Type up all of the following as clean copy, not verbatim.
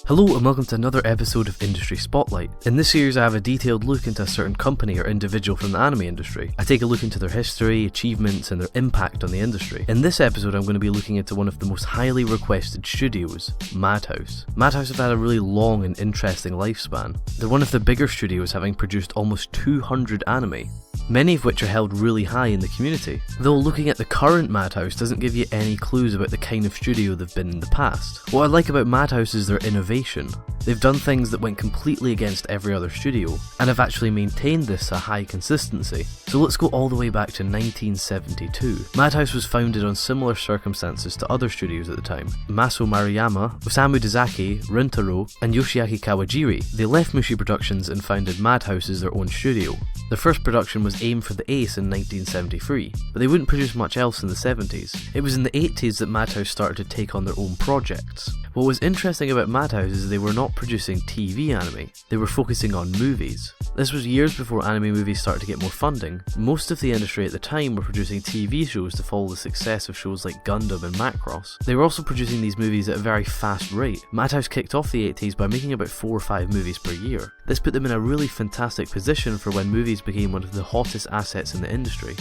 Hello and welcome to another episode of Industry Spotlight. In this series I have a detailed look into a certain company or individual from the anime industry. I take a look into their history, achievements and their impact on the industry. In this episode I'm going to be looking into one of the most highly requested studios, Madhouse. Madhouse have had a really long and interesting lifespan. They're one of the bigger studios, having produced almost 200 anime, many of which are held really high in the community. Though looking at the current Madhouse doesn't give you any clues about the kind of studio they've been in the past. What I like about Madhouse is their innovation. They've done things that went completely against every other studio, and have actually maintained this at high consistency. So let's go all the way back to 1972. Madhouse was founded on similar circumstances to other studios at the time. Maso Maruyama, Osamu Dezaki, Rintaro, and Yoshiaki Kawajiri. They left Mushi Productions and founded Madhouse as their own studio. Their first production was Aim for the Ace in 1973, but they wouldn't produce much else in the 70s. It was in the 80s that Madhouse started to take on their own projects. What was interesting about Madhouse is they were not producing TV anime, they were focusing on movies. This was years before anime movies started to get more funding. Most of the industry at the time were producing TV shows to follow the success of shows like Gundam and Macross. They were also producing these movies at a very fast rate. Madhouse kicked off the 80s by making about 4 or 5 movies per year. This put them in a really fantastic position for when movies became one of the hottest assets in the industry.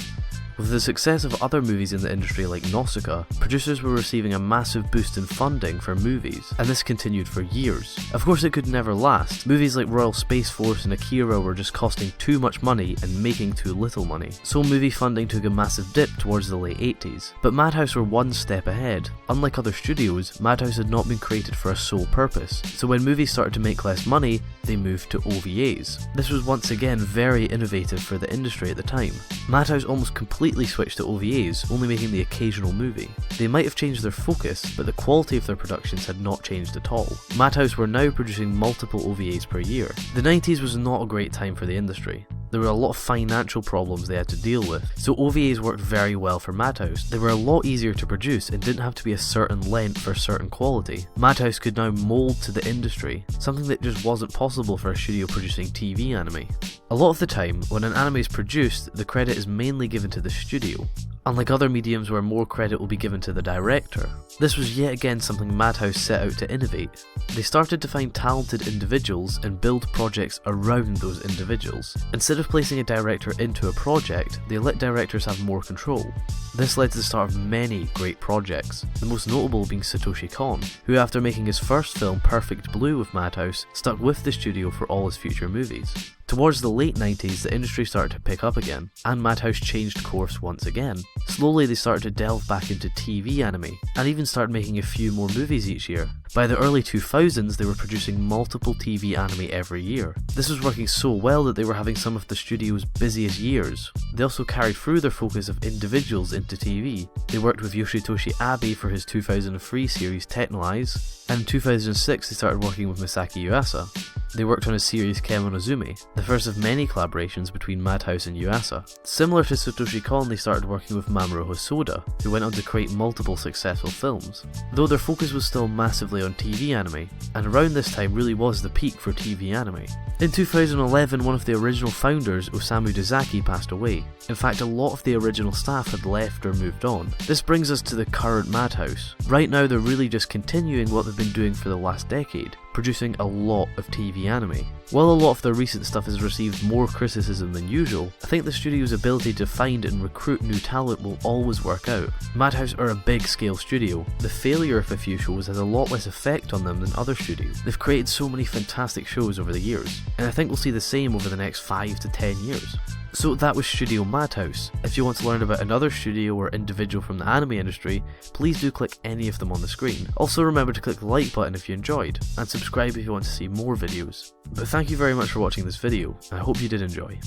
With the success of other movies in the industry like Nausicaa, producers were receiving a massive boost in funding for movies, and this continued for years. Of course it could never last. Movies like Royal Space Force and Akira were just costing too much money and making too little money, so movie funding took a massive dip towards the late 80s. But Madhouse were one step ahead. Unlike other studios, Madhouse had not been created for a sole purpose, so when movies started to make less money, they moved to OVAs. This was once again very innovative for the industry at the time. Madhouse almost completely switched to OVAs, only making the occasional movie. They might have changed their focus, but the quality of their productions had not changed at all. Madhouse were now producing multiple OVAs per year. The 90s was not a great time for the industry. There were a lot of financial problems they had to deal with, so OVAs worked very well for Madhouse. They were a lot easier to produce and didn't have to be a certain length for a certain quality. Madhouse could now mould to the industry, something that just wasn't possible for a studio producing TV anime. A lot of the time, when an anime is produced, the credit is mainly given to the studio, unlike other mediums where more credit will be given to the director. This was yet again something Madhouse set out to innovate. They started to find talented individuals and build projects around those individuals. Instead of placing a director into a project, they let directors have more control. This led to the start of many great projects, the most notable being Satoshi Kon, who after making his first film Perfect Blue with Madhouse, stuck with the studio for all his future movies. Towards the late 90s, the industry started to pick up again, and Madhouse changed course once again. Slowly they started to delve back into TV anime, and even started making a few more movies each year. By the early 2000s, they were producing multiple TV anime every year. This was working so well that they were having some of the studio's busiest years. They also carried through their focus of individuals into TV. They worked with Yoshitoshi Abe for his 2003 series Technolize, and in 2006 they started working with Masaki Yuasa. They worked on his series Kemonozumi, the first of many collaborations between Madhouse and Yuasa. Similar to Satoshi Kon, they started working with Mamoru Hosoda, who went on to create multiple successful films. Though their focus was still massively on TV anime, and around this time really was the peak for TV anime. In 2011, one of the original founders, Osamu Dezaki, passed away. In fact, a lot of the original staff had left or moved on. This brings us to the current Madhouse. Right now they're really just continuing what they've been doing for the last decade, producing a lot of TV anime. While a lot of their recent stuff has received more criticism than usual, I think the studio's ability to find and recruit new talent will always work out. Madhouse are a big scale studio. The failure of a few shows has a lot less effect on them than other studios. They've created so many fantastic shows over the years, and I think we'll see the same over the next 5 to 10 years. So that was Studio Madhouse. If you want to learn about another studio or individual from the anime industry, please do click any of them on the screen. Also remember to click the like button if you enjoyed, and subscribe if you want to see more videos. But thank you very much for watching this video, I hope you did enjoy.